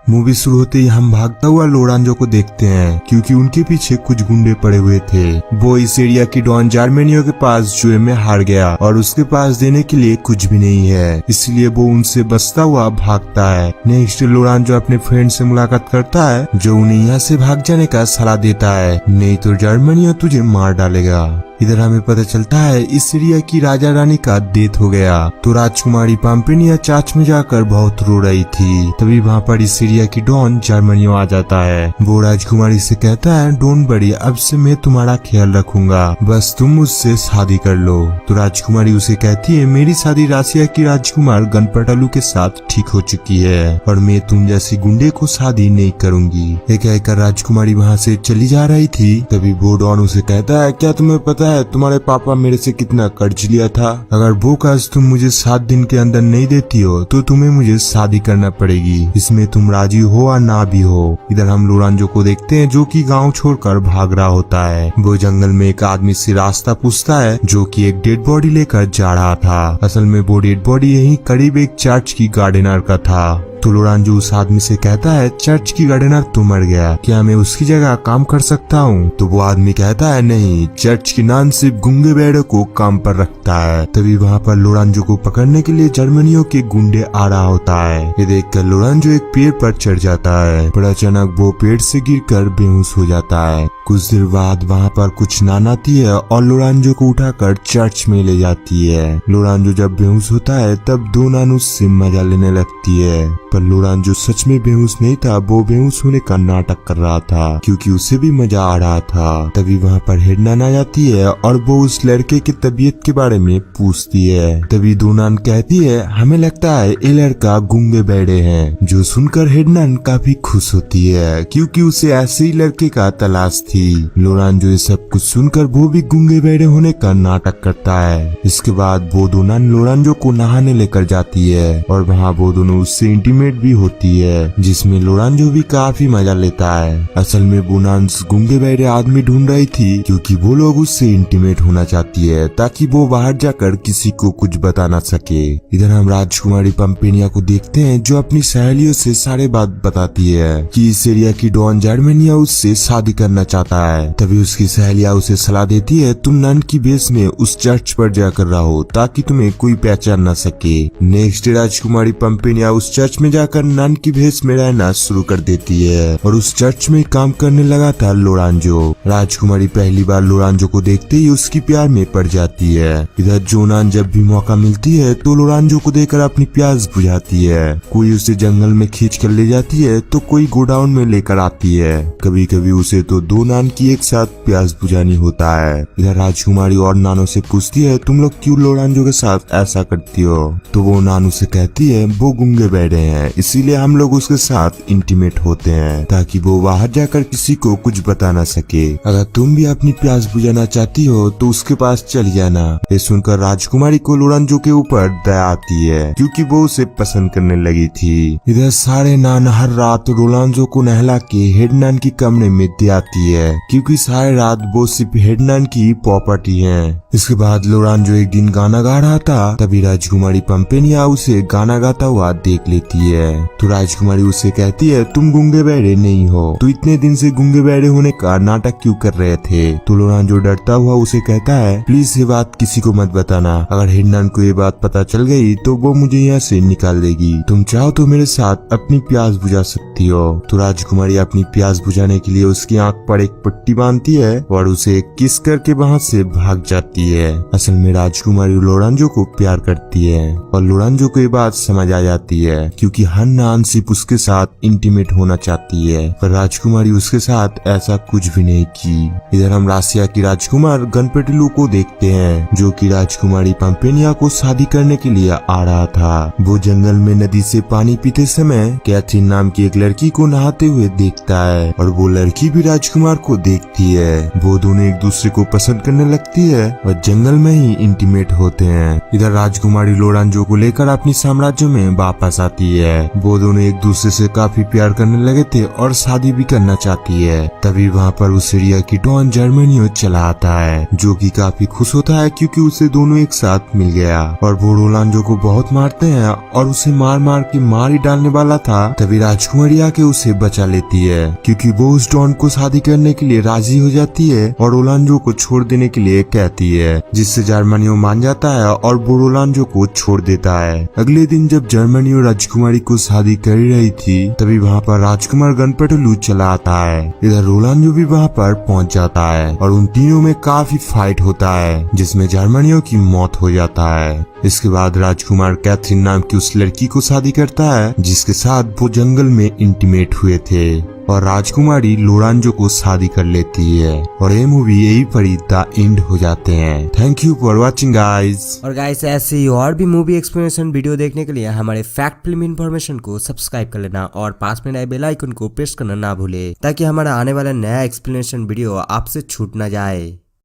Movie शुरू होते ही हम भागता हुआ लोरांजो को देखते हैं क्योंकि उनके पीछे कुछ गुंडे पड़े हुए थे। वो इस एरिया की डॉन जार्मेनियो के पास जुए में हार गया और उसके पास देने के लिए कुछ भी नहीं है, इसलिए वो उनसे बचता हुआ भागता है। नेक्स्ट लोरांजो अपने फ्रेंड से मुलाकात करता है जो उन्हें यहाँ से भाग जाने का सलाह देता है, नहीं तो जार्मेनियो तुझे मार डालेगा। इधर हमें पता चलता है इस एरिया की राजा रानी का डेथ हो गया, तो राजकुमारी पाम्पेनिया चर्च में जाकर बहुत रो रही थी। तभी वहाँ पर इस एरिया की डॉन जार्मेनियो आ जाता है। वो राजकुमारी से कहता है डोंट वरी, अब से मैं तुम्हारा ख्याल रखूंगा, बस तुम मुझसे शादी कर लो। तो राजकुमारी उसे कहती है मेरी शादी रासिया की राजकुमार गनपटालू के साथ ठीक हो चुकी है और मैं तुम जैसी गुंडे को शादी नहीं करूंगी। ये कहकर राजकुमारी वहाँ से चली जा रही थी। तभी वो डॉन उसे कहता है क्या तुम्हें पता है तुम्हारे पापा मेरे से कितना कर्ज लिया था? अगर वो कर्ज तुम मुझे 7 दिन के अंदर नहीं देती हो तो तुम्हें मुझे शादी करना पड़ेगी, इसमें तुम राजी हो या ना भी हो। इधर हम लोरांजो को देखते हैं जो कि गांव छोड़कर भाग रहा होता है। वो जंगल में एक आदमी से रास्ता पूछता है जो कि एक डेड बॉडी लेकर जा रहा था। असल में वो डेड बॉडी यही करीब एक चर्च की गार्डनर का था। तो लोरांजो उस आदमी से कहता है चर्च की गार्डनर तो मर गया, क्या मैं उसकी जगह काम कर सकता हूँ? तो वो आदमी कहता है नहीं, चर्च की नान सिर्फ गूंगे बैड़े को काम पर रखता है। तभी वहाँ पर लोरांजो को पकड़ने के लिए जर्मनियों के गुंडे आ रहा होता है। ये देखकर लोरांजो एक पेड़ पर चढ़ जाता है, पर अचानक वो पेड़ से गिरकर बेहोश हो जाता है। कुछ देर बाद वहाँ पर कुछ नान आती है और लोरांजो को उठाकर चर्च में ले जाती है। लोरांजो जब बेहोश होता है तब 2 नान उससे मजा लेने लगती है, पर लोरांजो सच में बेहोश नहीं था, वो बेहोश होने का नाटक कर रहा था क्योंकि उसे भी मजा आ रहा था। तभी वहाँ पर हेड नान आ जाती है और वो उस लड़के की तबीयत के बारे में पूछती है। तभी 2 नान कहती है हमें लगता है ये लड़का गूंगे बैठे हैं, जो सुनकर हेड नान काफी खुश होती है क्योंकि उसे ऐसे ही लड़के का तलाश थी। लोरांजो ये सब कुछ सुनकर वो भी गूंगे बैठे होने का नाटक करता है। इसके बाद वो 2 नान लोरांजो को नहाने लेकर जाती है और वहाँ वो दोनों उससे इंटीमेट भी होती है, जिसमें लोरांजो भी काफी मजा लेता है। असल में वो नान गूंगे बैठे आदमी ढूंढ रही थी क्योंकि वो लोग उससे इंटीमेट होना चाहती है ताकि वो बाहर जाकर किसी को कुछ बता ना सके। इधर हम राजकुमारी पाम्पेनिया को देखते हैं जो अपनी सहेलियों से सारे बात बताती है कि इस एरिया की डॉन जार्मेनिया उससे शादी करना चाहता है। तभी उसकी सहेलियां उसे सलाह देती है तुम नन की बेस में उस चर्च पर जाकर रहो ताकि तुम्हें कोई पहचान न सके। नेक्स्ट राजकुमारी पाम्पेनिया उस चर्च में जाकर नन की भेष में रहना शुरू कर देती है और उस चर्च में काम करने लगा था लोरांजो। राजकुमारी पहली बार लोरांजो को देखते ही उसकी प्यार में पड़ जाती है। इधर जोनान जब भी मौका मिलती है तो लोरांजो को देखकर अपनी प्यास बुझाती है। कोई उसे जंगल में खींच कर ले जाती है तो कोई गोडाउन में लेकर आती है। कभी कभी उसे तो 2 नान की एक साथ प्यास बुझानी होता है। इधर राजकुमारी और नानों से पूछती है तुम लोग क्यों लोरांजो के साथ ऐसा करती हो? तो वो नानू से कहती है वो गूंगे बैठे हैं इसीलिए हम लोग उसके साथ इंटीमेट होते हैं ताकि वो बाहर जाकर किसी को कुछ बता ना सके। अगर तुम भी अपनी प्यास बुझाना चाहती हो तो उसके पास चली जाना। ये सुनकर राजकुमारी को लोरांजो के ऊपर दया आती है क्योंकि वो उसे पसंद करने लगी थी। इधर सारे नान हर रात लोरांजो को नहला के हेड नान की कमरे में दे आती है क्योंकि सारे रात वो सिर्फ हेड नान की प्रॉपर्टी है। इसके बाद लोरांजो एक दिन गाना गा रहा था, तभी राजकुमारी पाम्पेनिया उसे गाना गाता हुआ देख लेती है। तो राजकुमारी उसे कहती है तुम गूंगे बैठे नहीं हो, तो इतने दिन से गूंगे बैठे होने का नाटक क्यों कर रहे थे? तो लोरांजो डरता हुआ उसे कहता है प्लीज ये बात किसी को मत बताना, अगर हेड नान को ये बात पता चल गई तो वो मुझे यहाँ से निकाल देगी। तुम चाहो तो मेरे साथ अपनी प्यास बुझा सकती हो। तो राजकुमारी अपनी प्यास बुझाने के लिए उसकी आंख पर एक पट्टी बांधती है और उसे किस करके वहाँ से भाग जाती है। असल में राजकुमारी लोरांजो को प्यार करती है और लोरांजो को ये बात समझ आ जाती है क्योंकि हर नान सिर्फ उसके साथ इंटीमेट होना चाहती है, पर राजकुमारी उसके साथ ऐसा कुछ भी नहीं की। इधर हम रासिया की राजकुमार गनपटेलू को देखते हैं जो कि राजकुमारी पाम्पेनिया को शादी करने के लिए आ रहा था। वो जंगल में नदी से पानी पीते समय कैथरीन नाम की एक लड़की को नहाते हुए देखता है और वो लड़की भी राजकुमार को देखती है। वो दोनों एक दूसरे को पसंद करने लगती है और जंगल में ही इंटीमेट होते हैं। इधर राजकुमारी लोरांजो को लेकर अपनी साम्राज्य में वापस आती है है। वो दोनों एक दूसरे से काफी प्यार करने लगे थे और शादी भी करना चाहती है। तभी वहाँ पर उस एरिया की डॉन जर्मेनियो चला आता है, जो कि काफी खुश होता है क्योंकि उसे दोनों एक साथ मिल गया। और वो रोलांडो को बहुत मारते हैं और उसे मार मार के मार ही डालने वाला था। तभी राजकुमारी आके उसे बचा लेती है क्योंकि वो उस डॉन को शादी करने के लिए राजी हो जाती है और रोलांडो को छोड़ देने के लिए कहती है, जिससे जर्मेनियो मान जाता है और वो रोलांडो को छोड़ देता है। अगले दिन जब जर्मेनियो राजकुमारी को शादी कर रही थी तभी वहाँ पर राजकुमार गनपटलू चला आता है। इधर रोलांडो भी वहाँ पर पहुँच जाता है और उन तीनों में काफी फाइट होता है, जिसमें जर्मेनियो की मौत हो जाता है। इसके बाद राजकुमार कैथरीन नाम की उस लड़की को शादी करता है जिसके साथ वो जंगल में इंटीमेट हुए थे, और राजकुमारी लोरांजो को शादी कर लेती है। और ये मूवी यही पर द एंड हो जाते हैं। Thank you for watching guys. और गाइस ऐसे ही और भी मूवी एक्सप्लेनेशन वीडियो देखने के लिए हमारे फैक्ट फिल्म इन्फॉर्मेशन को सब्सक्राइब कर लेना और पास में नए बेल आइकन को प्रेस करना ना भूले, ताकि हमारा आने वाला नया एक्सप्लेनेशन वीडियो आपसे छूट ना जाए।